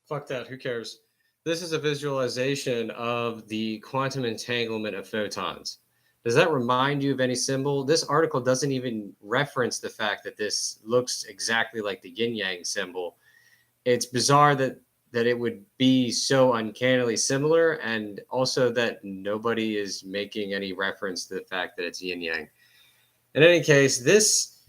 Fuck that. Who cares? This is a visualization of the quantum entanglement of photons. Does that remind you of any symbol? This article doesn't even reference the fact that this looks exactly like the yin yang symbol. It's bizarre that it would be so uncannily similar, and also that nobody is making any reference to the fact that it's yin yang. In any case, this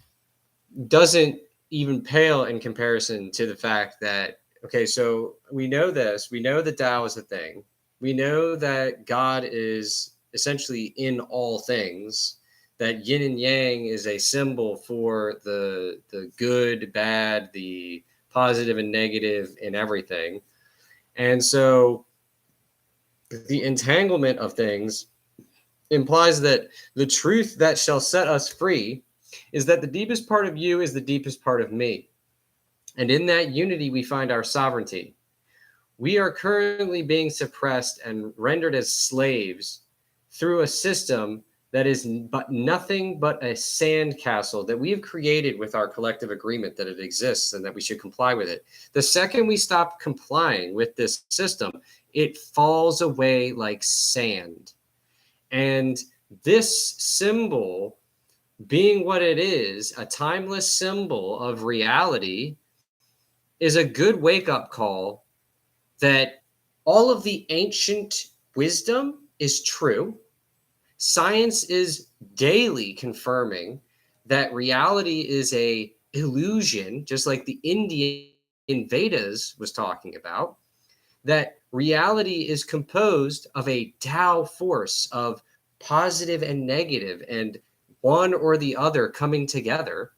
doesn't even pale in comparison to the fact that, okay, so we know this, we know that Tao is a thing, we know that God is essentially in all things, that yin and yang is a symbol for the good, bad, the positive and negative in everything. And so the entanglement of things implies that the truth that shall set us free is that the deepest part of you is the deepest part of me. And in that unity, we find our sovereignty. We are currently being suppressed and rendered as slaves through a system that is but nothing but a sandcastle that we have created with our collective agreement that it exists and that we should comply with it. The second we stop complying with this system, it falls away like sand. And this symbol, being what it is, a timeless symbol of reality, is a good wake-up call that all of the ancient wisdom is true. Science is daily confirming that reality is a illusion, just like the Indian Vedas was talking about, that reality is composed of a Tao force of positive and negative and one or the other coming together,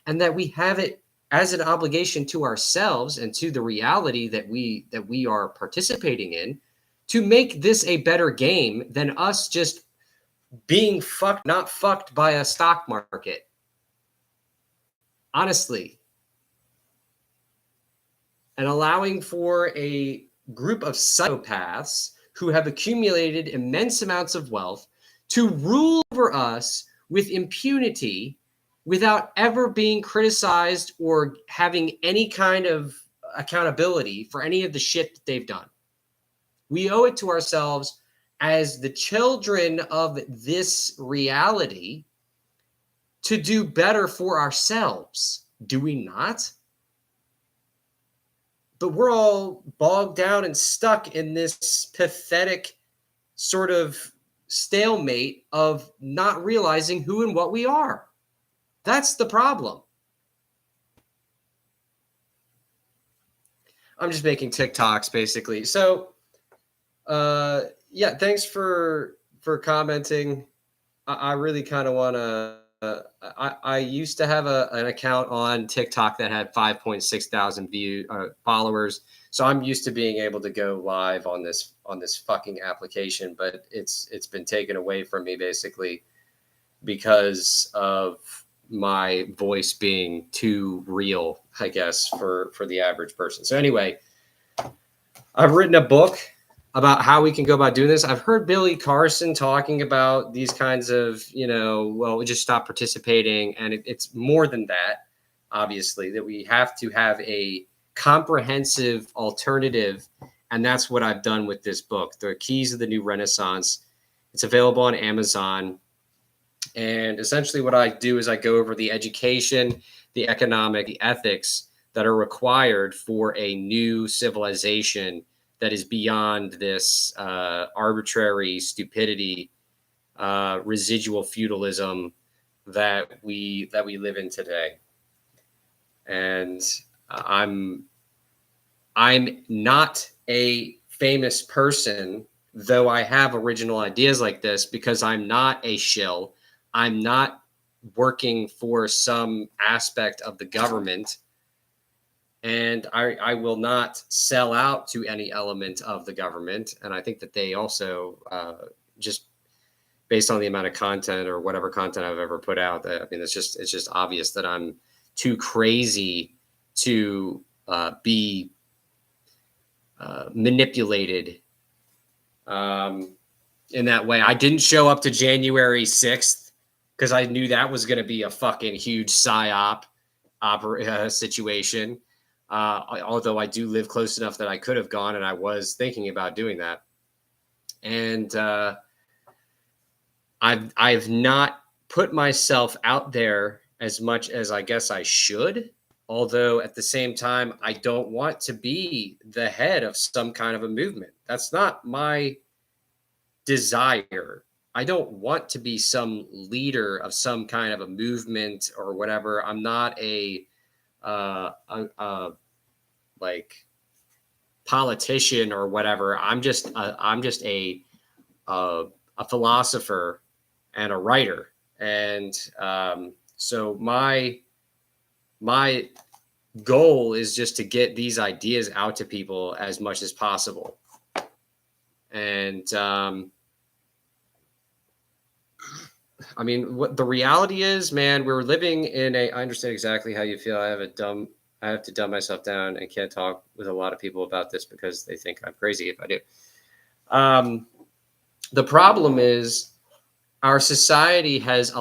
and that we have it as an obligation to ourselves and to the reality that we are participating in to make this a better game than us just being fucked, not fucked by a stock market. Honestly. And allowing for a group of psychopaths who have accumulated immense amounts of wealth to rule over us with impunity without ever being criticized or having any kind of accountability for any of the shit that they've done. We owe it to ourselves as the children of this reality to do better for ourselves. Do we not? But we're all bogged down and stuck in this pathetic sort of stalemate of not realizing who and what we are. That's the problem. I'm just making TikToks basically. So, yeah, thanks for commenting. I really kind of want to. I used to have an account on TikTok that had 5.6 thousand followers. So I'm used to being able to go live on this fucking application, but it's been taken away from me basically because of my voice being too real, I guess, for the average person. So anyway, I've written a book about how we can go about doing this. I've heard Billy Carson talking about these kinds of, we just stop participating. And it's more than that, obviously, that we have to have a comprehensive alternative. And that's what I've done with this book, The Keys of the New Renaissance. It's available on Amazon. And essentially what I do is I go over the education, the economic, the ethics that are required for a new civilization that is beyond this arbitrary stupidity, residual feudalism that we live in today. And I'm not a famous person, though I have original ideas like this, because I'm not a shill. I'm not working for some aspect of the government. And I will not sell out to any element of the government. And I think that they also, just based on the amount of content or whatever content I've ever put out, it's just obvious that I'm too crazy to be manipulated in that way. I didn't show up to January 6th because I knew that was going to be a fucking huge psyop situation. Although I do live close enough that I could have gone, and I was thinking about doing that. And I've not put myself out there as much as I guess I should. Although at the same time, I don't want to be the head of some kind of a movement. That's not my desire. I don't want to be some leader of some kind of a movement or whatever. I'm not a like politician or whatever. I'm just a philosopher and a writer. And so my goal is just to get these ideas out to people as much as possible. And I mean, what the reality is, man, we're living in a. I understand exactly how you feel. I have to dumb myself down and can't talk with a lot of people about this because they think I'm crazy if I do. Um, the problem is our society has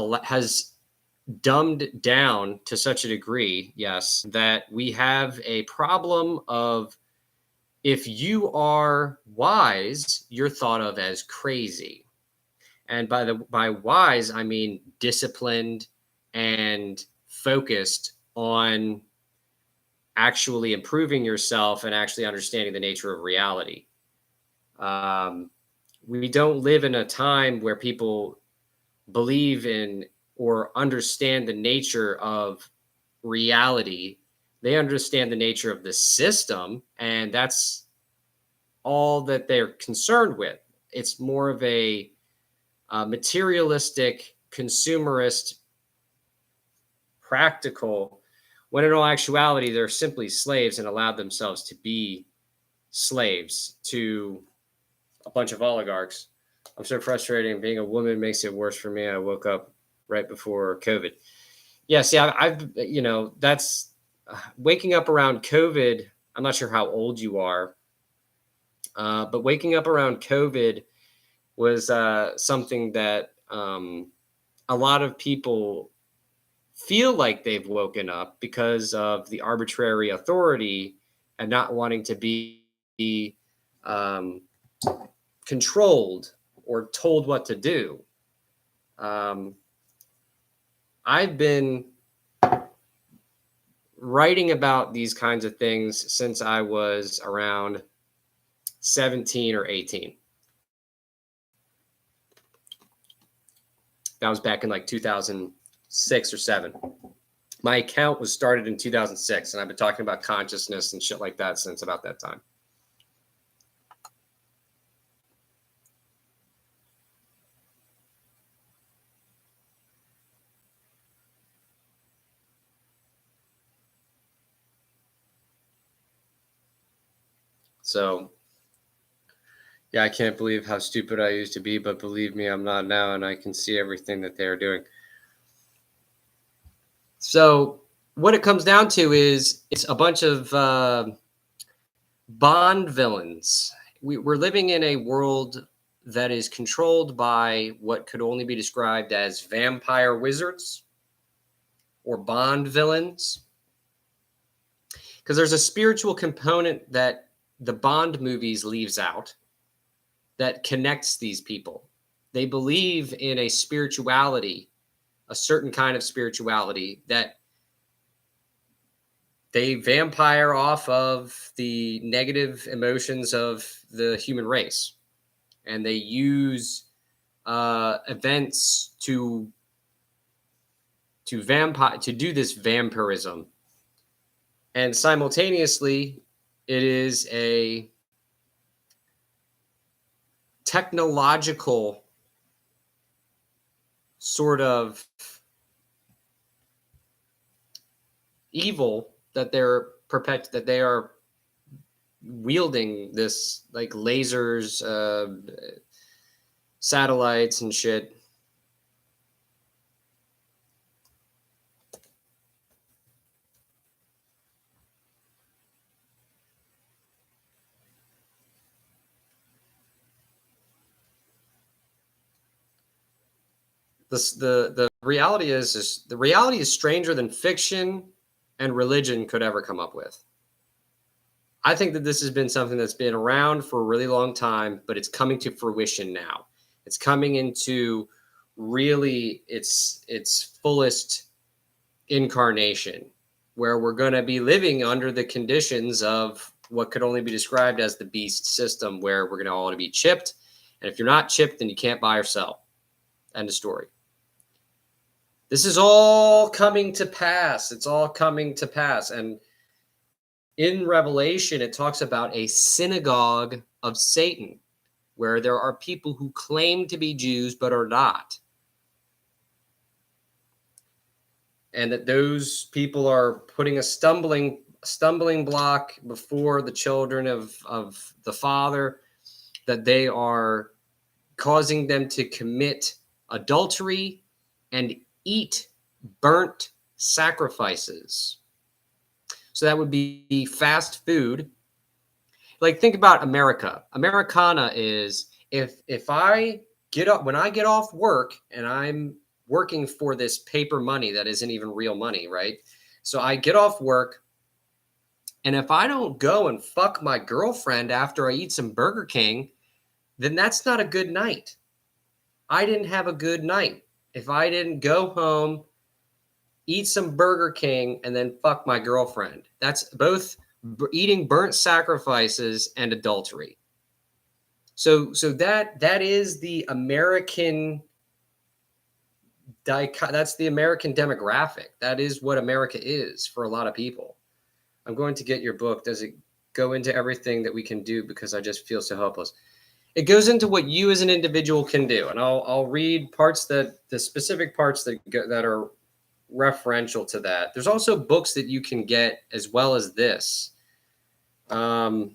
dumbed down to such a degree, yes, that we have a problem of if you are wise, you're thought of as crazy. And by wise, I mean disciplined and focused on actually improving yourself and actually understanding the nature of reality. Um, we don't live in a time where people believe in or understand the nature of reality. They understand the nature of the system, and that's all that they're concerned with. It's more of a materialistic, consumerist, practical, when in all actuality, they're simply slaves and allowed themselves to be slaves to a bunch of oligarchs. I'm so frustrated. Being a woman makes it worse for me. I woke up right before COVID. Yeah, see, that's waking up around COVID. I'm not sure how old you are, but waking up around COVID was something that a lot of people feel like they've woken up because of the arbitrary authority and not wanting to be um, controlled or told what to do. I've been writing about these kinds of things since I was around 17 or 18. That was back in like 2006 or 7. My account was started in 2006, and I've been talking about consciousness and shit like that since about that time. So, yeah, I can't believe how stupid I used to be, but believe me, I'm not now, and I can see everything that they are doing. So, what it comes down to is it's a bunch of Bond villains. We're living in a world that is controlled by what could only be described as vampire wizards or Bond villains. Because there's a spiritual component that the Bond movies leaves out that connects these people. They believe in a spirituality, a certain kind of spirituality that they vampire off of the negative emotions of the human race. And they use events to do this vampirism. And simultaneously, it is a technological sort of evil that they are wielding, this like lasers, satellites and shit. The reality is the reality is stranger than fiction and religion could ever come up with. I think that this has been something that's been around for a really long time, but it's coming to fruition now. It's coming into really its fullest incarnation, where we're going to be living under the conditions of what could only be described as the beast system, where we're going to all be chipped. And if you're not chipped, then you can't buy or sell. End of story. This is all coming to pass. It's all coming to pass. And in Revelation, it talks about a synagogue of Satan, where there are people who claim to be Jews but are not. And that those people are putting a stumbling block before the children of the Father, that they are causing them to commit adultery and eat burnt sacrifices. So that would be fast food. Like, think about America. Americana is, if I get up, when I get off work and I'm working for this paper money that isn't even real money, right? So I get off work, and if I don't go and fuck my girlfriend after I eat some Burger King, then that's not a good night. I didn't have a good night if I didn't go home, eat some Burger King, and then fuck my girlfriend. That's both eating burnt sacrifices and adultery. So that is the American. That's the American demographic. That is what America is for a lot of people. I'm going to get your book. Does it go into everything that we can do? Because I just feel so helpless. It goes into what you as an individual can do, and I'll read parts the specific parts that are referential to that. There's also books that you can get as well as this. That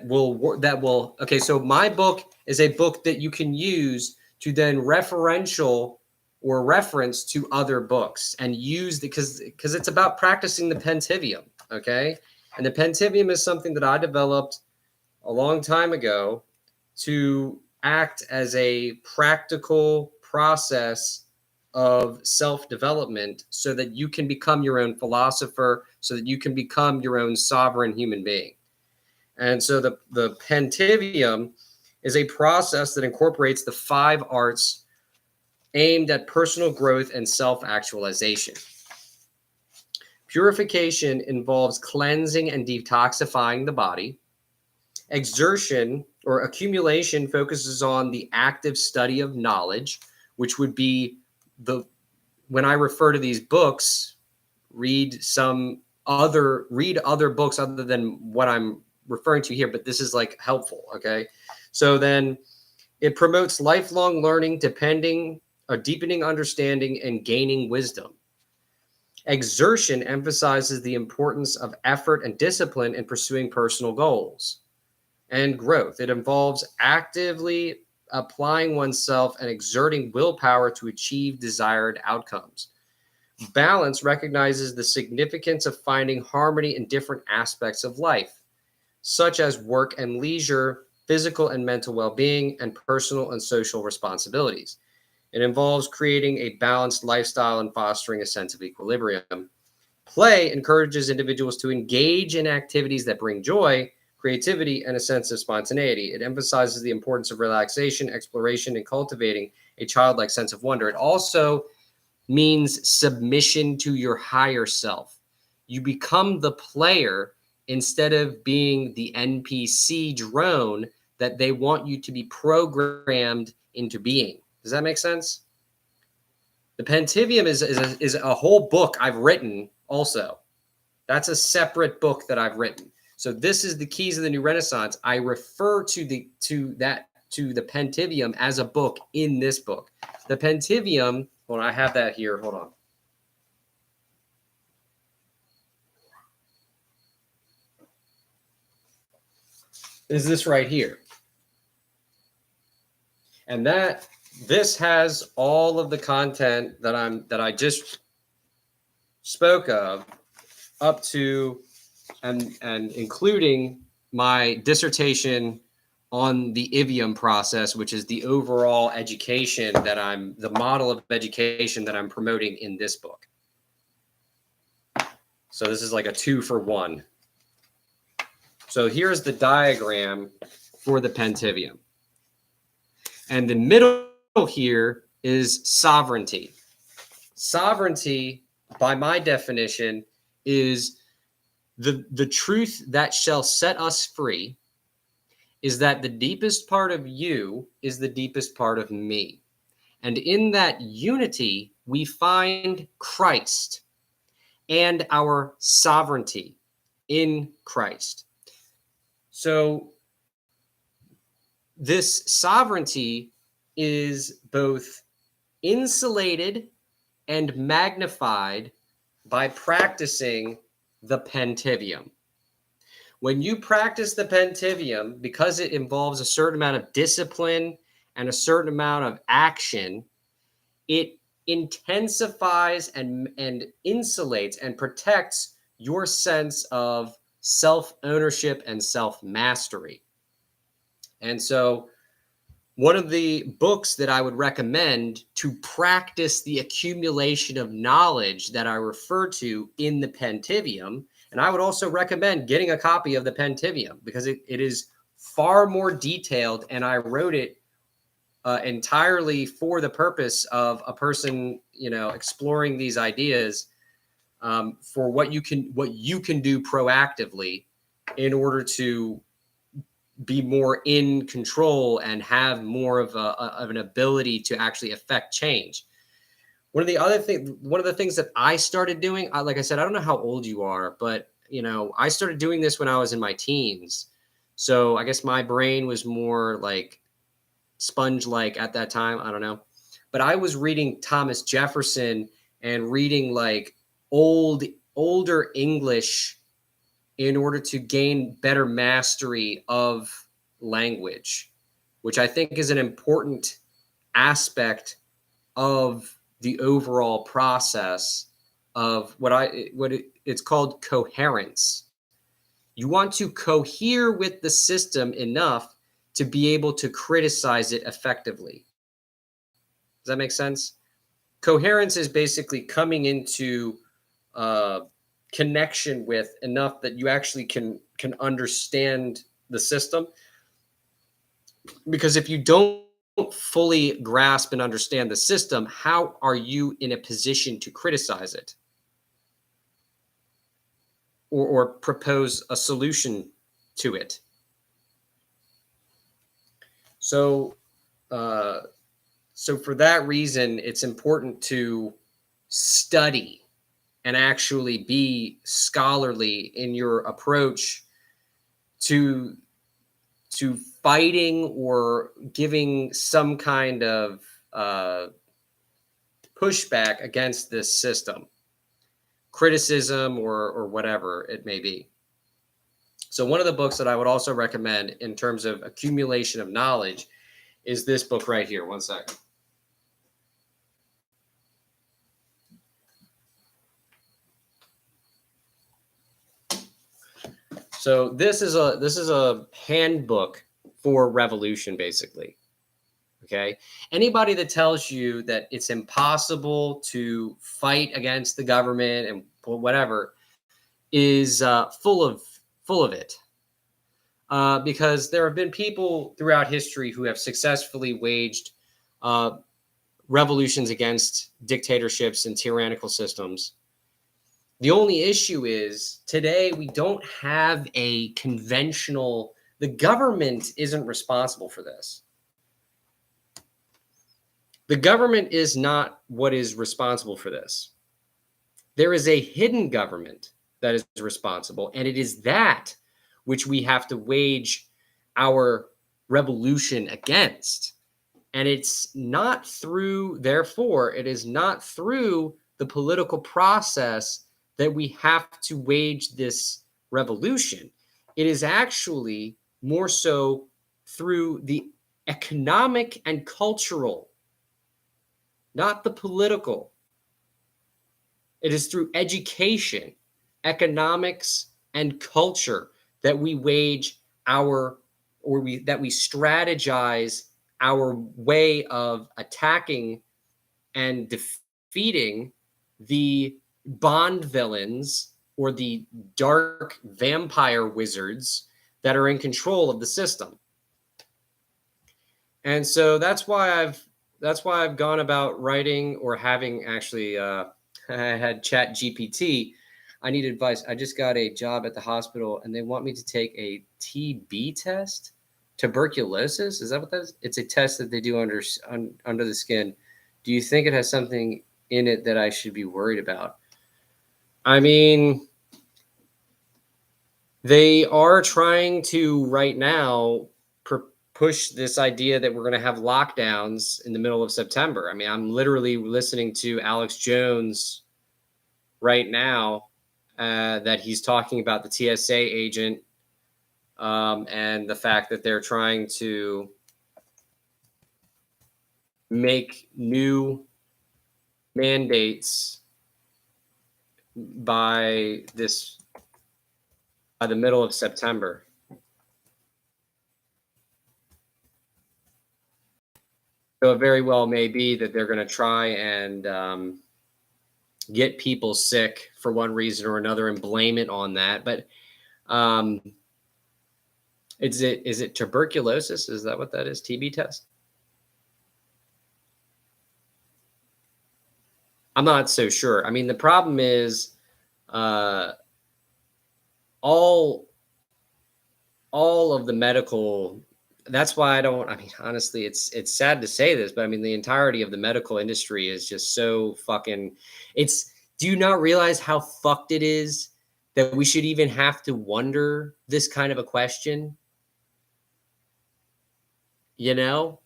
will. Okay, so my book is a book that you can use to then referential or reference to other books and use because it's about practicing the Pentivium, okay? And the Pentivium is something that I developed a long time ago to act as a practical process of self-development so that you can become your own philosopher, so that you can become your own sovereign human being. And so the Pentivium is a process that incorporates the 5 arts aimed at personal growth and self-actualization. Purification involves cleansing and detoxifying the body. Exertion or accumulation focuses on the active study of knowledge, which would be when I refer to these books, read other books other than what I'm referring to here, but this is like helpful, okay? So then it promotes lifelong learning, deepening understanding, and gaining wisdom. Exertion emphasizes the importance of effort and discipline in pursuing personal goals and growth. It involves actively applying oneself and exerting willpower to achieve desired outcomes. Balance recognizes the significance of finding harmony in different aspects of life, such as work and leisure, physical and mental well-being, and personal and social responsibilities. It involves creating a balanced lifestyle and fostering a sense of equilibrium. Play encourages individuals to engage in activities that bring joy, creativity, and a sense of spontaneity. It emphasizes the importance of relaxation, exploration, and cultivating a childlike sense of wonder. It also means submission to your higher self. You become the player instead of being the NPC drone that they want you to be programmed into being. Does that make sense? The Pentivium is a whole book I've written also. That's a separate book that I've written. So this is the Keys of the New Renaissance. I refer to the Pentivium as a book in this book. The Pentivium, hold on, I have that here. Hold on. Is this right here. And this has all of the content that I just spoke of, up to and including my dissertation on the Ivium process, which is the overall education the model of education that I'm promoting in this book. So this is like a 2-for-1. So here's the diagram for the Pentivium. And the middle here is sovereignty. Sovereignty, by my definition, is the truth that shall set us free, is that the deepest part of you is the deepest part of me. And in that unity, we find Christ and our sovereignty in Christ. So this sovereignty is both insulated and magnified by practicing the Pentivium. When you practice the Pentivium, because it involves a certain amount of discipline and a certain amount of action, it intensifies and insulates and protects your sense of self-ownership and self-mastery. And so one of the books that I would recommend to practice the accumulation of knowledge that I refer to in the Pentivium, and I would also recommend getting a copy of the Pentivium because it is far more detailed, and I wrote it entirely for the purpose of a person, exploring these ideas for what you can do proactively in order to be more in control and have more of an ability to actually affect change. One of the things that I started doing, like I said, I don't know how old you are, but I started doing this when I was in my teens. So I guess my brain was more like sponge-like at that time. I don't know. But I was reading Thomas Jefferson and reading like older English in order to gain better mastery of language, which I think is an important aspect of the overall process of it's called coherence. You want to cohere with the system enough to be able to criticize it effectively. Does that make sense? Coherence is basically coming into connection with enough that you actually can understand the system. Because if you don't fully grasp and understand the system, how are you in a position to criticize it or propose a solution to it? So for that reason, it's important to study and actually be scholarly in your approach to fighting or giving some kind of pushback against this system, criticism or whatever it may be. So one of the books that I would also recommend in terms of accumulation of knowledge is this book right here. One second. So this is a handbook for revolution, basically. Okay. Anybody that tells you that it's impossible to fight against the government and whatever is full of it. Because there have been people throughout history who have successfully waged revolutions against dictatorships and tyrannical systems. The only issue is today we don't have a conventional, the government isn't responsible for this. The government is not what is responsible for this. There is a hidden government that is responsible, and it is that which we have to wage our revolution against. And it's not through, therefore, it is not through the political process that we have to wage this revolution. It is actually more so through the economic and cultural, not the political. It is through education, economics, and culture that we wage that we strategize our way of attacking and defeating the Bond villains or the dark vampire wizards that are in control of the system. And so that's why I've gone about writing or having actually I had Chat GPT. I need advice. I just got a job at the hospital and they want me to take a TB test. Tuberculosis, is that what that is? It's a test that they do under the skin. Do you think it has something in it that I should be worried about? I mean, they are trying to right now push this idea that we're going to have lockdowns in the middle of September. I mean, I'm literally listening to Alex Jones right now that he's talking about the TSA agent and the fact that they're trying to make new mandates by the middle of September. So it very well may be that they're going to try and get people sick for one reason or another and blame it on that. But is it tuberculosis? Is that what that is? TB test? I'm not so sure. I mean, the problem is all of the medical. That's why I mean, honestly, it's sad to say this, but I mean, the entirety of the medical industry is just so fucking. Do you not realize how fucked it is that we should even have to wonder this kind of a question? You know?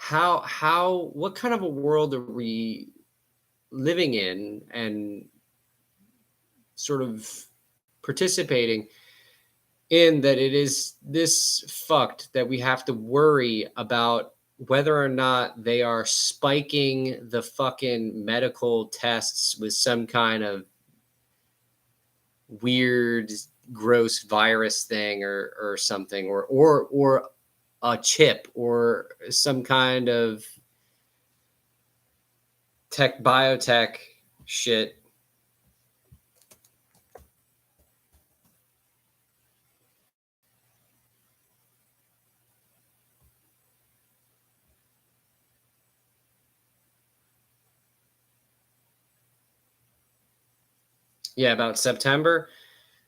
What kind of a world are we living in and sort of participating in that it is this fucked that we have to worry about whether or not they are spiking the fucking medical tests with some kind of weird gross virus thing or something or a chip or some kind of biotech shit. Yeah, about September.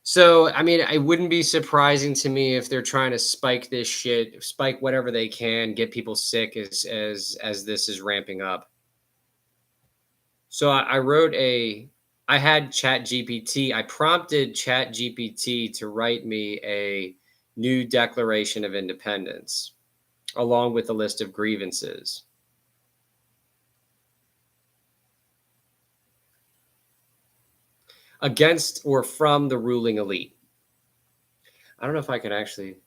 So, I mean, it wouldn't be surprising to me if they're trying to spike this shit, spike whatever they can, get people sick as this is ramping up. So I had Chat GPT. I prompted Chat GPT to write me a new Declaration of Independence, along with a list of grievances against or from the ruling elite. I don't know if I can actually.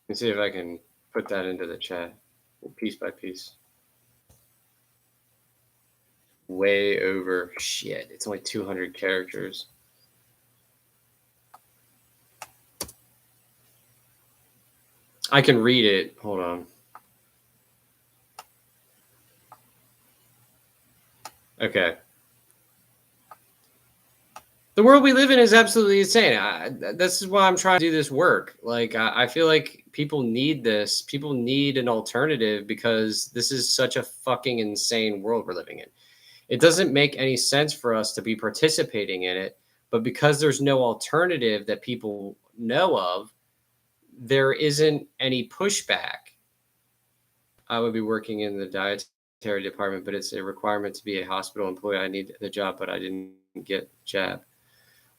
Let's see if I can put that into the chat piece by piece. Way over. Shit, it's only 200 characters. I can read it. Hold on. Okay. The world we live in is absolutely insane. This is why I'm trying to do this work. Like, I feel like people need this. People need an alternative because this is such a fucking insane world we're living in. It doesn't make any sense for us to be participating in it, but because there's no alternative that people know of, there isn't any pushback. I would be working in the dietary department, but it's a requirement to be a hospital employee. I need the job, but I didn't get jab.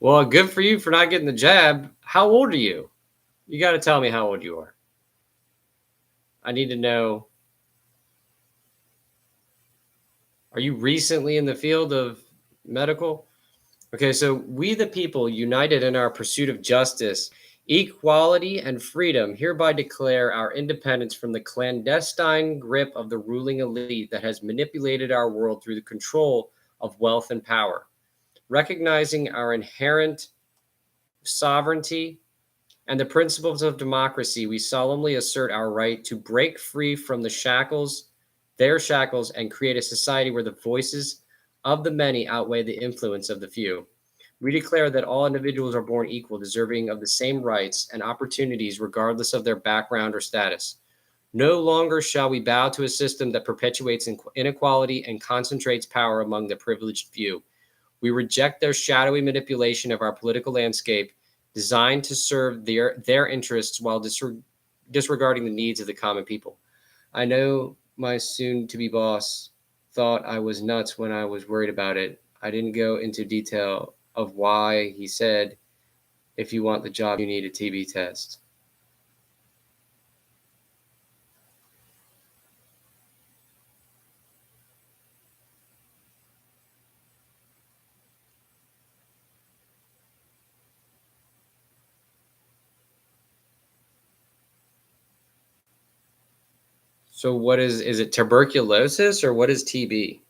Well, good for you for not getting the jab. How old are you? You got to tell me how old you are. I need to know. Are you recently in the field of medical? Okay, so we the people, united in our pursuit of justice, equality, and freedom, hereby declare our independence from the clandestine grip of the ruling elite that has manipulated our world through the control of wealth and power. Recognizing our inherent sovereignty and the principles of democracy, we solemnly assert our right to break free from their shackles, and create a society where the voices of the many outweigh the influence of the few. We declare that all individuals are born equal, deserving of the same rights and opportunities, regardless of their background or status. No longer shall we bow to a system that perpetuates inequality and concentrates power among the privileged few. We reject their shadowy manipulation of our political landscape, designed to serve their interests while disregarding the needs of the common people. I know my soon to be boss thought I was nuts when I was worried about it. I didn't go into detail of why he said, if you want the job, you need a TB test. So what is it tuberculosis or what is TB?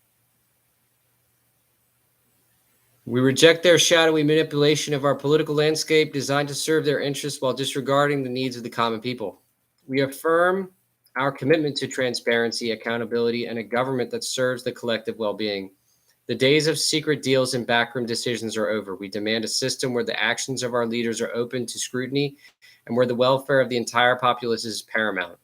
We reject their shadowy manipulation of our political landscape designed to serve their interests while disregarding the needs of the common people. We affirm our commitment to transparency, accountability, and a government that serves the collective well being. The days of secret deals and backroom decisions are over. We demand a system where the actions of our leaders are open to scrutiny and where the welfare of the entire populace is paramount.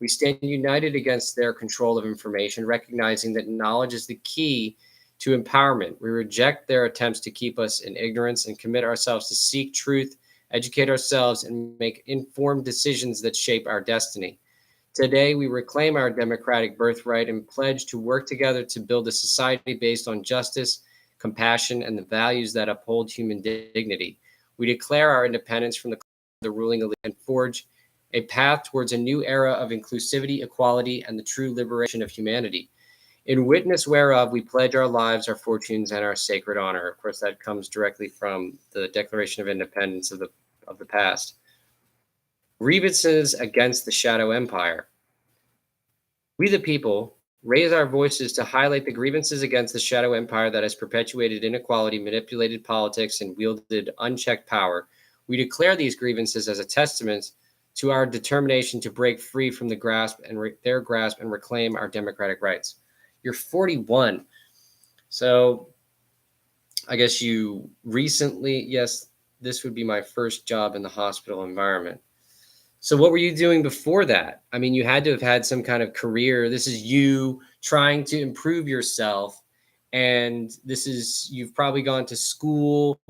We stand united against their control of information, recognizing that knowledge is the key to empowerment. We reject their attempts to keep us in ignorance and commit ourselves to seek truth, educate ourselves, and make informed decisions that shape our destiny. Today, we reclaim our democratic birthright and pledge to work together to build a society based on justice, compassion, and the values that uphold human dignity. We declare our independence from the ruling elite and forge a path towards a new era of inclusivity, equality, and the true liberation of humanity. In witness whereof, we pledge our lives, our fortunes, and our sacred honor. Of course, that comes directly from the Declaration of Independence of the past. Grievances against the shadow empire. We, the people, raise our voices to highlight the grievances against the shadow empire that has perpetuated inequality, manipulated politics, and wielded unchecked power. We declare these grievances as a testament to our determination to break free from the grasp and their grasp and reclaim our democratic rights. You're 41. So I guess you recently, yes, this would be my first job in the hospital environment. So what were you doing before that? I mean, you had to have had some kind of career. This is you trying to improve yourself. And you've probably gone to school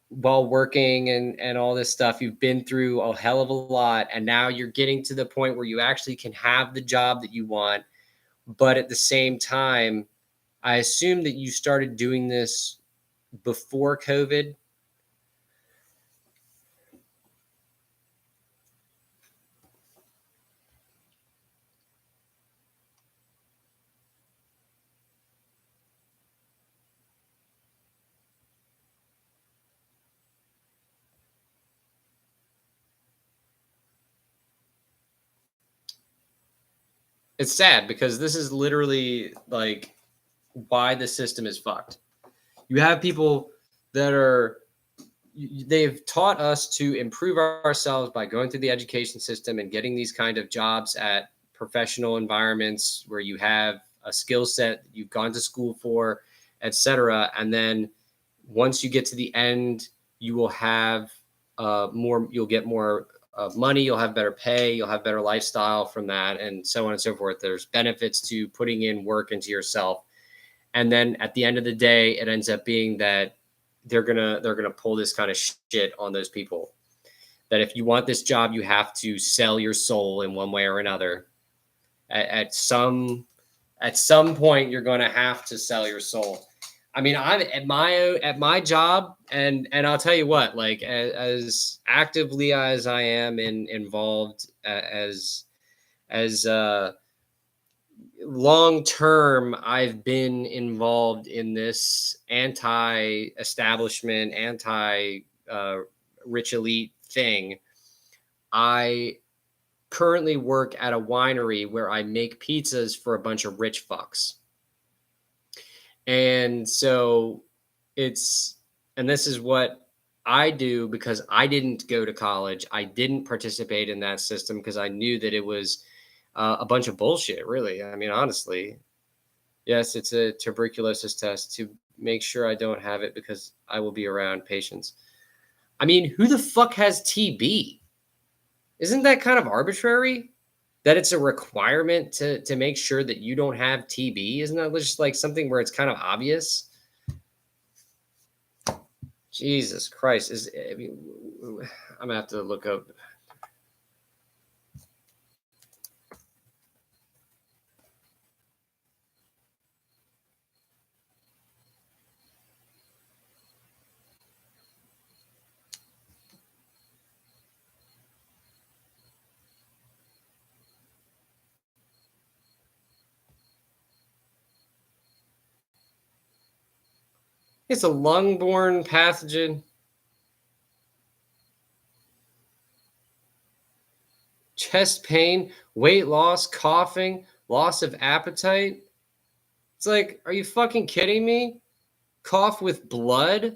while working and all this stuff. You've been through a hell of a lot. And now you're getting to the point where you actually can have the job that you want. But at the same time, I assume that you started doing this before COVID. It's sad because this is literally like why the system is fucked. You have people that they've taught us to improve ourselves by going through the education system and getting these kind of jobs at professional environments where you have a skill set that you've gone to school for, etc. And then once you get to the end, you will have you'll get more money, you'll have better pay, you'll have better lifestyle from that, and so on and so forth. There's benefits to putting in work into yourself. And then at the end of the day, it ends up being that they're gonna pull this kind of shit on those people. That if you want this job, you have to sell your soul in one way or another. At some point, you're going to have to sell your soul. I mean, I'm at my job, and I'll tell you what, like as actively as I am involved as long term, I've been involved in this anti-establishment, anti-rich elite thing. I currently work at a winery where I make pizzas for a bunch of rich fucks. And so this is what I do because I didn't go to college. I didn't participate in that system because I knew that it was a bunch of bullshit, really. I mean, honestly, yes, it's a tuberculosis test to make sure I don't have it because I will be around patients. I mean, who the fuck has TB? Isn't that kind of arbitrary? That it's a requirement to make sure that you don't have TB? Isn't that just like something where it's kind of obvious? Jesus Christ! I mean, I'm gonna have to look up. It's a lung-borne pathogen. Chest pain, weight loss, coughing, loss of appetite. It's like, are you fucking kidding me? Cough with blood?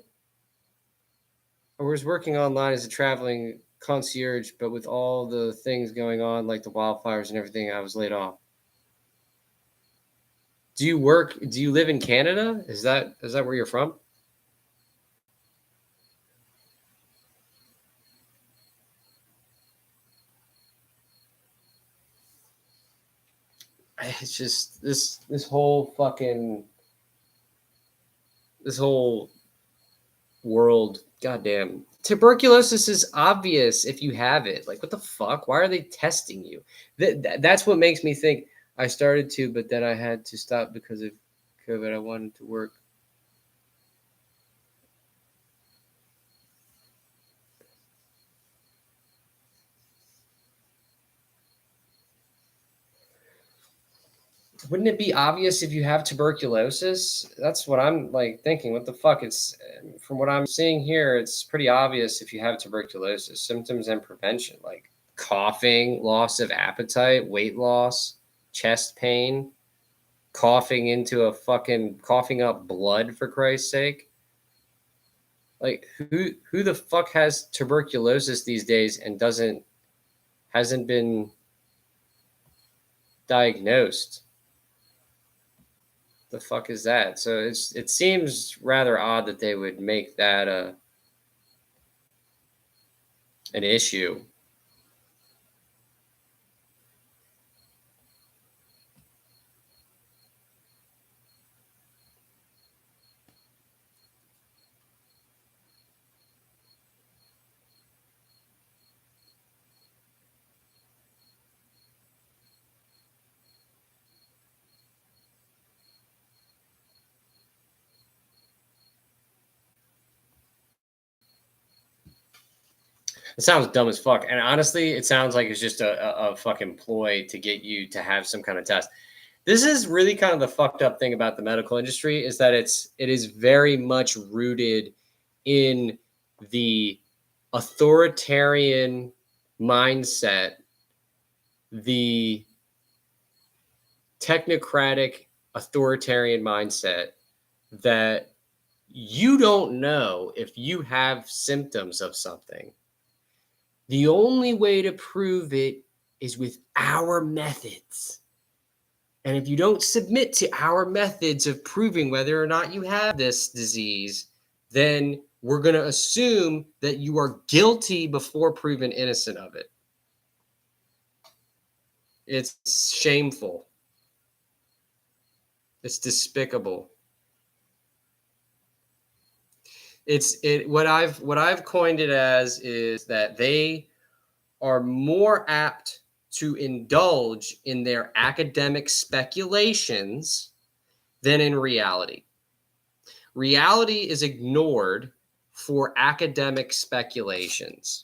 I was working online as a traveling concierge, but with all the things going on, like the wildfires and everything, I was laid off. Do you live in Canada? Is that where you're from? It's just this whole world, goddamn. Tuberculosis is obvious if you have it. Like, what the fuck? Why are they testing you? That's what makes me think. I started to, but then I had to stop because of COVID. I wanted to work. Wouldn't it be obvious if you have tuberculosis? That's what I'm like thinking. What the fuck? It's from what I'm seeing here, it's pretty obvious if you have tuberculosis. Symptoms and prevention, like coughing, loss of appetite, weight loss, chest pain, coughing up blood, for Christ's sake. Like, who the fuck has tuberculosis these days and hasn't been diagnosed? The fuck is that? So it seems rather odd that they would make that an issue. It sounds dumb as fuck. And honestly, it sounds like it's just a fucking ploy to get you to have some kind of test. This is really kind of the fucked up thing about the medical industry is that it is very much rooted in the authoritarian mindset, the technocratic authoritarian mindset that you don't know if you have symptoms of something. The only way to prove it is with our methods. And if you don't submit to our methods of proving whether or not you have this disease, then we're going to assume that you are guilty before proven innocent of it. It's shameful. It's despicable. What I've coined it as is that they are more apt to indulge in their academic speculations than in reality. Reality is ignored for academic speculations.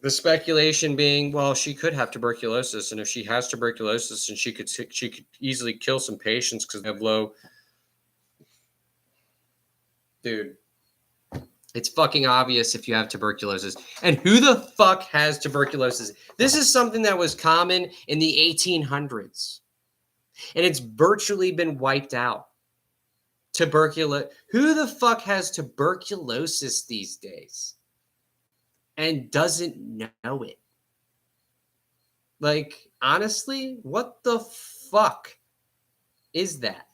The speculation being, well, she could have tuberculosis, and if she has tuberculosis, and she could easily kill some patients because they have low. Dude, it's fucking obvious if you have tuberculosis. And who the fuck has tuberculosis? This is something that was common in the 1800s, and it's virtually been wiped out. Tuberculosis. Who the fuck has tuberculosis these days and doesn't know it? Like, honestly, what the fuck is that?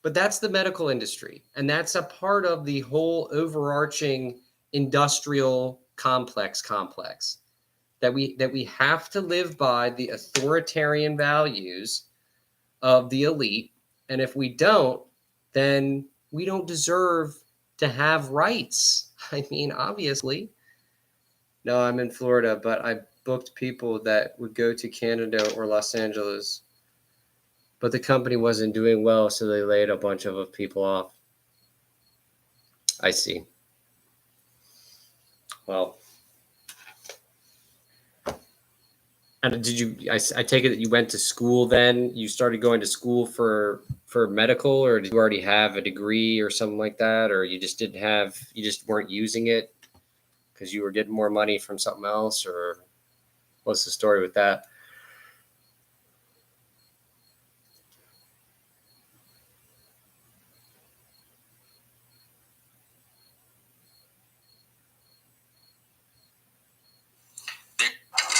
But that's the medical industry. And that's a part of the whole overarching industrial complex that we have to live by the authoritarian values of the elite. And if we don't, then we don't deserve to have rights. I mean, obviously. No, I'm in Florida, but I booked people that would go to Canada or Los Angeles. But the company wasn't doing well, so they laid a bunch of people off. I see. Well, and did you? I take it that you went to school then. You started going to school for medical, or did you already have a degree or something like that, or you just didn't have? You just weren't using it because you were getting more money from something else, or what's the story with that?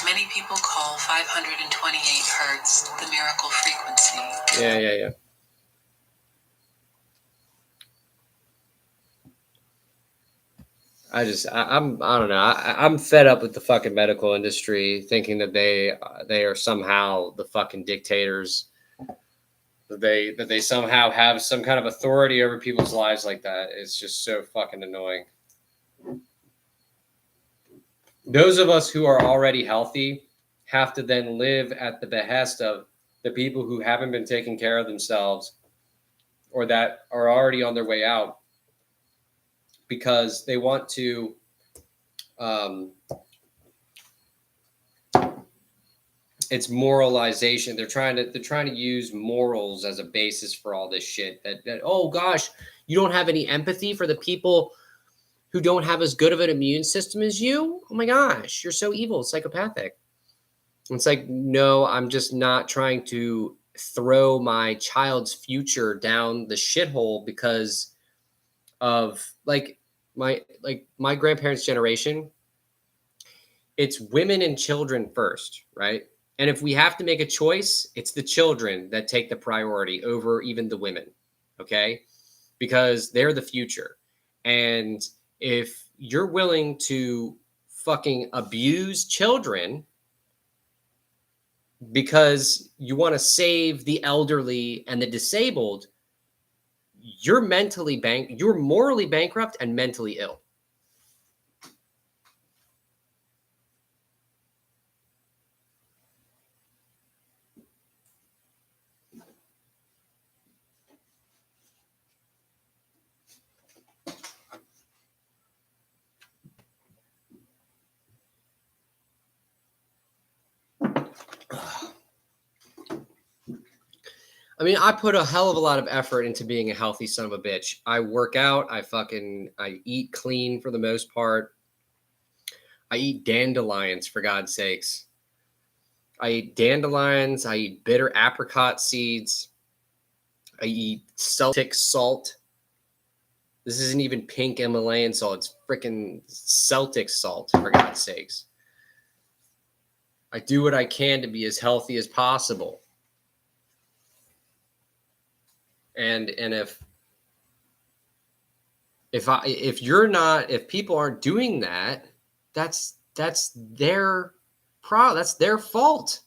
Many people call 528 hertz the miracle frequency. Yeah. I don't know. I'm fed up with the fucking medical industry, thinking that they are somehow the fucking dictators. That they somehow have some kind of authority over people's lives like that. It's just so fucking annoying. Those of us who are already healthy have to then live at the behest of the people who haven't been taking care of themselves or that are already on their way out because they want to it's moralization. They're trying to use morals as a basis for all this shit. That oh gosh, you don't have any empathy for the people who don't have as good of an immune system as you? Oh my gosh, you're so evil, psychopathic. It's like, no, I'm just not trying to throw my child's future down the shithole because of my grandparents' generation. It's women and children first, right? And if we have to make a choice, it's the children that take the priority over even the women, okay? Because they're the future. And if you're willing to fucking abuse children because you want to save the elderly and the disabled, you're morally bankrupt and mentally ill. I mean, I put a hell of a lot of effort into being a healthy son of a bitch. I work out. I eat clean for the most part. I eat dandelions, for God's sakes. I eat dandelions. I eat bitter apricot seeds. I eat Celtic salt. This isn't even pink Himalayan salt. It's freaking Celtic salt, for God's sakes. I do what I can to be as healthy as possible. And if people aren't doing that, that's their that's their fault.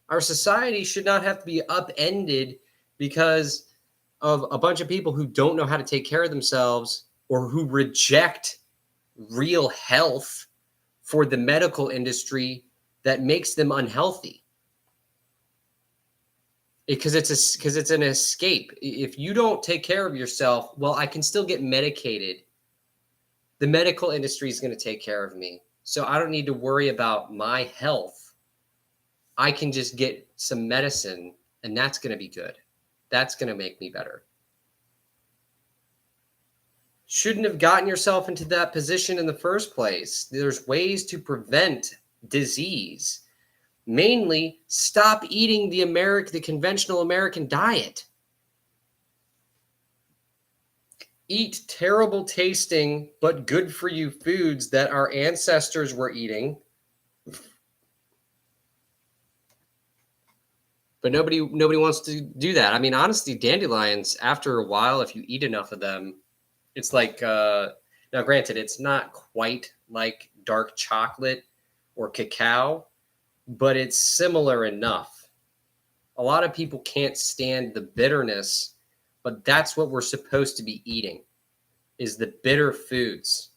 Our society should not have to be upended because of a bunch of people who don't know how to take care of themselves or who reject real health for the medical industry that makes them unhealthy. Because it's an escape. If you don't take care of yourself, well, I can still get medicated. The medical industry is going to take care of me. So I don't need to worry about my health. I can just get some medicine and that's going to be good. That's going to make me better. Shouldn't have gotten yourself into that position in the first place. There's ways to prevent disease. Mainly, stop eating the conventional American diet. Eat terrible tasting but good for you foods that our ancestors were eating. But nobody wants to do that. I mean, honestly, dandelions, after a while, if you eat enough of them, it's like now granted, it's not quite like dark chocolate or cacao, but it's similar enough. A lot of people can't stand the bitterness, but that's what we're supposed to be eating is the bitter foods.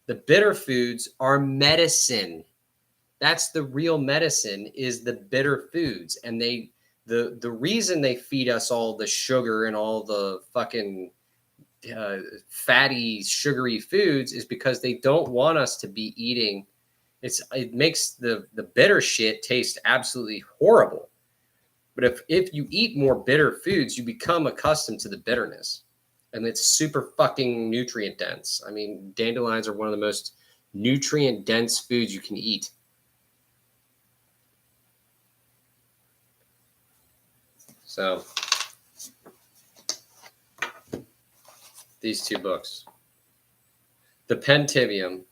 The bitter foods are medicine. That's the real medicine is the bitter foods. And the reason they feed us all the sugar and all the fucking fatty, sugary foods is because they don't want us to be eating. It makes the bitter shit taste absolutely horrible. But if you eat more bitter foods, you become accustomed to the bitterness. And it's super fucking nutrient dense. I mean, dandelions are one of the most nutrient dense foods you can eat. So these two books, The Pentivium,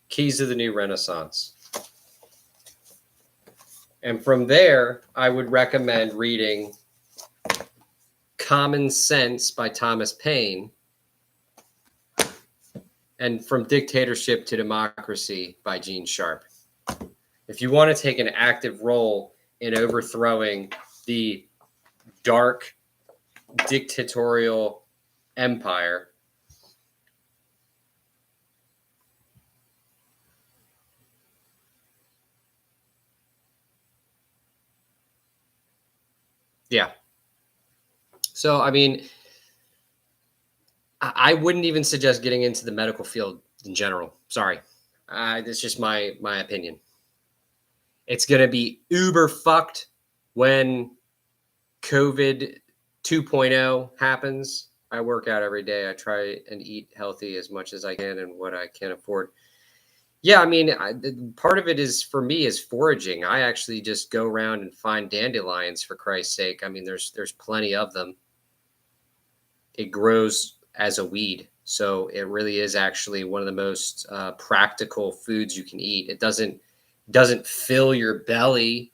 Keys to the New Renaissance. And from there, I would recommend reading Common Sense by Thomas Paine and From Dictatorship to Democracy by Gene Sharp. If you want to take an active role in overthrowing the dark dictatorial empire, yeah. So, I mean, I wouldn't even suggest getting into the medical field in general. Sorry. That's just my opinion. It's going to be uber fucked when COVID 2.0 happens. I work out every day. I try and eat healthy as much as I can and what I can afford. Yeah, I mean, part of it is for me is foraging. I actually just go around and find dandelions for Christ's sake. I mean, there's plenty of them. It grows as a weed, so it really is actually one of the most practical foods you can eat. It doesn't fill your belly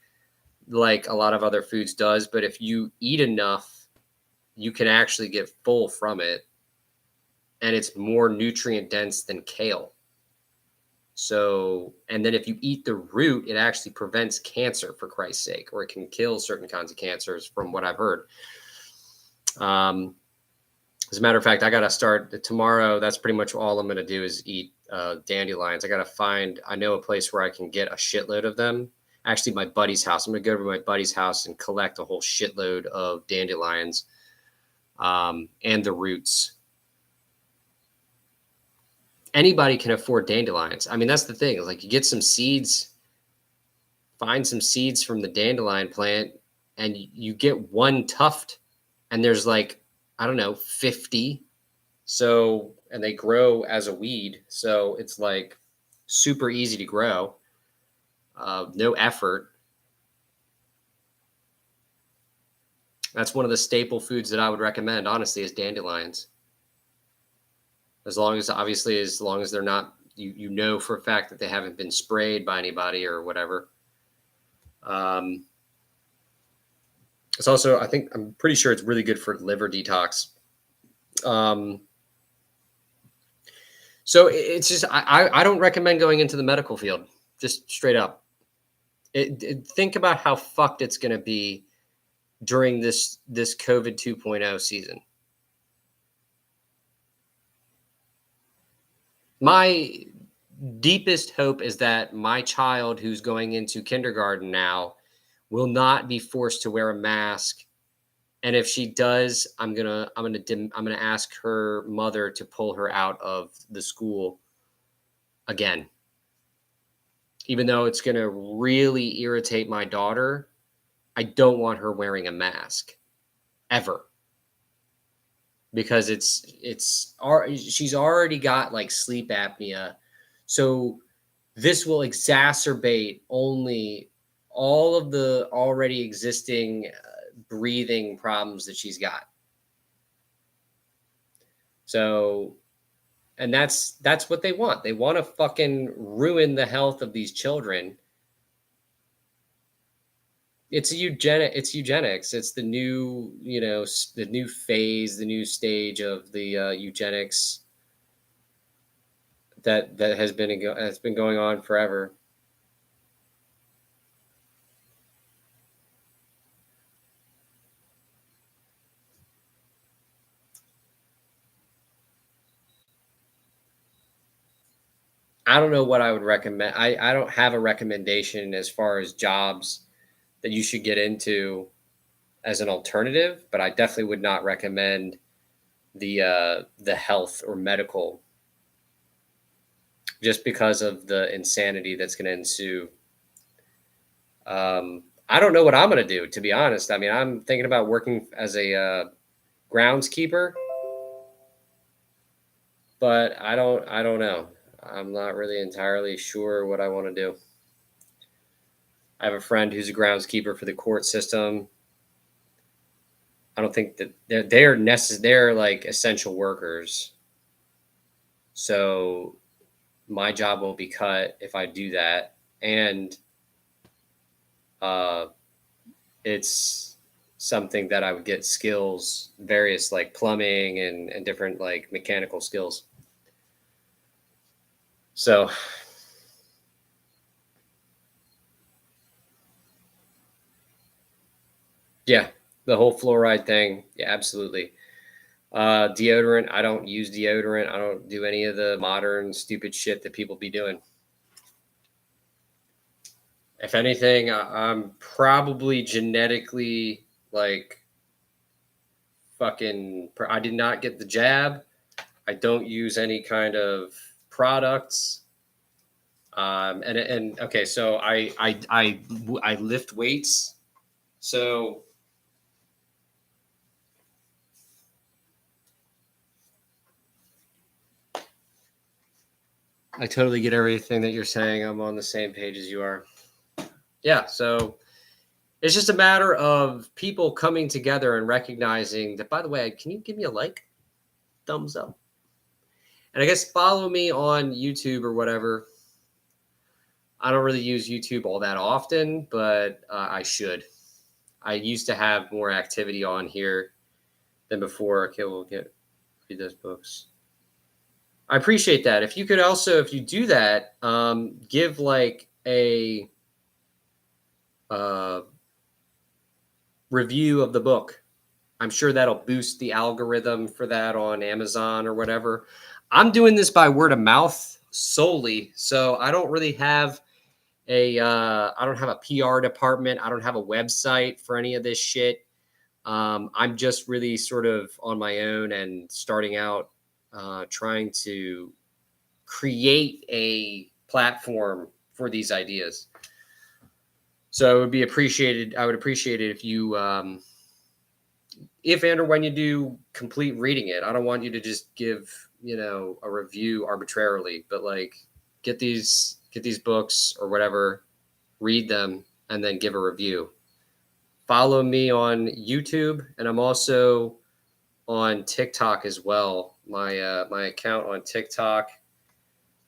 like a lot of other foods does, but if you eat enough, you can actually get full from it, and it's more nutrient dense than kale. So, and then if you eat the root, it actually prevents cancer for Christ's sake, or it can kill certain kinds of cancers from what I've heard. As a matter of fact, I got to start tomorrow. That's pretty much all I'm going to do is eat dandelions. I know a place where I can get a shitload of them. Actually, my buddy's house. I'm going to go to my buddy's house and collect a whole shitload of dandelions and the roots. Anybody can afford dandelions. I mean, that's the thing. Like, you get some seeds, find some seeds from the dandelion plant, and you get one tuft, and there's like, I don't know, 50. So, and they grow as a weed. So it's like super easy to grow. No effort. That's one of the staple foods that I would recommend, honestly, is dandelions. As long as they're not, you know for a fact that they haven't been sprayed by anybody or whatever. It's also, I'm pretty sure it's really good for liver detox. So it's just, I don't recommend going into the medical field, just straight up. Think about how fucked it's going to be during this COVID 2.0 season. My deepest hope is that my child who's going into kindergarten now will not be forced to wear a mask. And if she does, I'm gonna ask her mother to pull her out of the school again. Even though it's gonna really irritate my daughter, I don't want her wearing a mask ever. Because she's already got like sleep apnea. So this will exacerbate only all of the already existing breathing problems that she's got. So, and that's what they want. They want to fucking ruin the health of these children. It's eugenics. It's the new, the new phase, the new stage of the eugenics that has been going on forever. I don't know what I would recommend. I don't have a recommendation as far as jobs that you should get into as an alternative, but I definitely would not recommend the health or medical, just because of the insanity that's going to ensue. I don't know what I'm going to do, to be honest. I mean, I'm thinking about working as a groundskeeper, but I don't know. I'm not really entirely sure what I want to do. I have a friend who's a groundskeeper for the court system. I don't think that they're like essential workers. So my job won't be cut if I do that. And it's something that I would get skills, various like plumbing and different like mechanical skills. So yeah, the whole fluoride thing. Yeah, absolutely. Deodorant. I don't use deodorant. I don't do any of the modern stupid shit that people be doing. If anything, I'm probably genetically like fucking. I did not get the jab. I don't use any kind of products. And okay, so I lift weights. So I totally get everything that you're saying. I'm on the same page as you are. Yeah, so it's just a matter of people coming together and recognizing that, by the way, can you give me a like? Thumbs up. And I guess follow me on YouTube or whatever. I don't really use YouTube all that often, but I should. I used to have more activity on here than before. Okay, we'll read those books. I appreciate that. If you could also, if you do that, give like a uh, review of the book. I'm sure that'll boost the algorithm for that on Amazon or whatever. I'm doing this by word of mouth solely, so I don't really have I don't have a PR department. I don't have a website for any of this shit. I'm just really sort of on my own and starting out, trying to create a platform for these ideas. So it would be appreciated. I would appreciate it if you, if and or when you do complete reading it. I don't want you to just give, a review arbitrarily, but like get these books or whatever, read them, and then give a review. Follow me on YouTube, and I'm also on TikTok as well. My account on TikTok,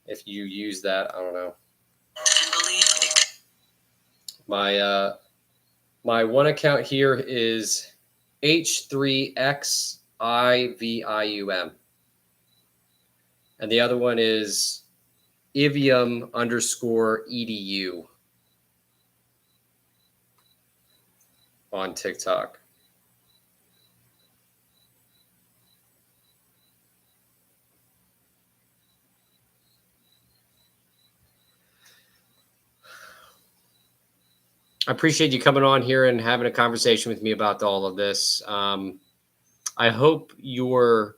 if you use that, I don't know. My one account here is H3XIVIUM. And the other one is Ivium_edu on TikTok. I appreciate you coming on here and having a conversation with me about all of this. I hope your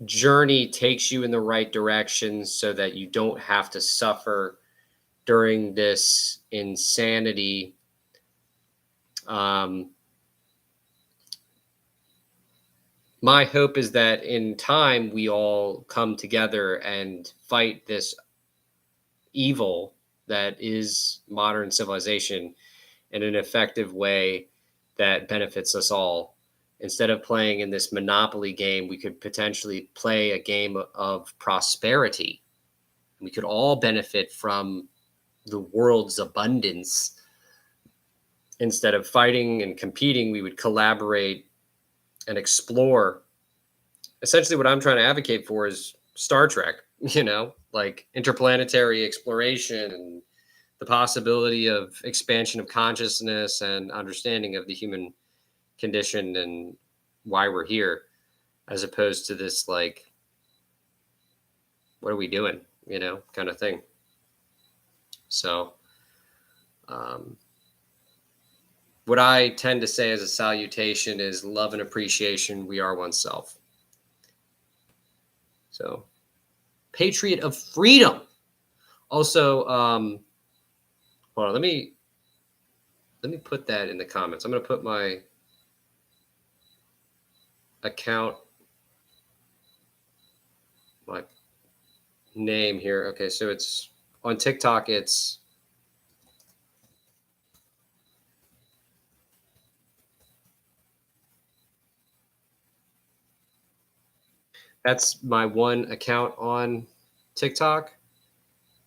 journey takes you in the right direction so that you don't have to suffer during this insanity. My hope is that in time we all come together and fight this evil that is modern civilization in an effective way that benefits us all. Instead of playing in this monopoly game, we could potentially play a game of prosperity. We could all benefit from the world's abundance. Instead of fighting and competing, we would collaborate and explore. Essentially, what I'm trying to advocate for is Star Trek, like interplanetary exploration and the possibility of expansion of consciousness and understanding of the human condition and why we're here, as opposed to this, like, what are we doing, kind of thing. So, um, what I tend to say as a salutation is love and appreciation. We are oneself. So, patriot of freedom. Also, hold on. Let me put that in the comments. I'm going to put my account, my name here. Okay, so it's on TikTok. That's my one account on TikTok.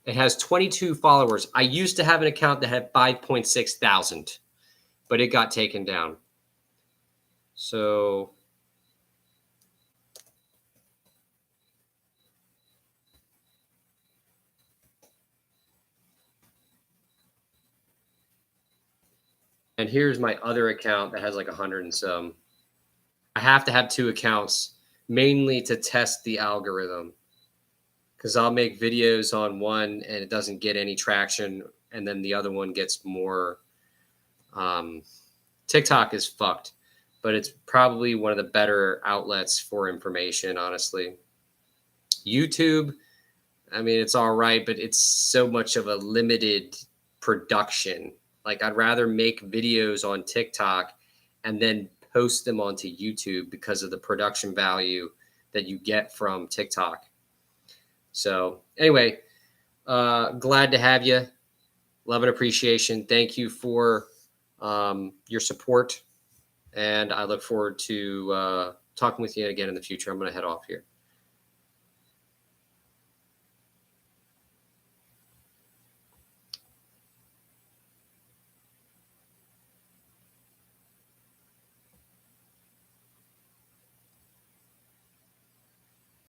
It has 22 followers. I used to have an account that had 5.6 thousand, but it got taken down. So and here's my other account that has like 100 and some. I have to have two accounts mainly to test the algorithm, because I'll make videos on one and it doesn't get any traction, and then the other one gets more. TikTok is fucked, but it's probably one of the better outlets for information, honestly. YouTube, I mean, it's all right, but it's so much of a limited production. Like, I'd rather make videos on TikTok and then post them onto YouTube because of the production value that you get from TikTok. So, anyway, glad to have you. Love and appreciation. Thank you for your support. And I look forward to talking with you again in the future. I'm going to head off here.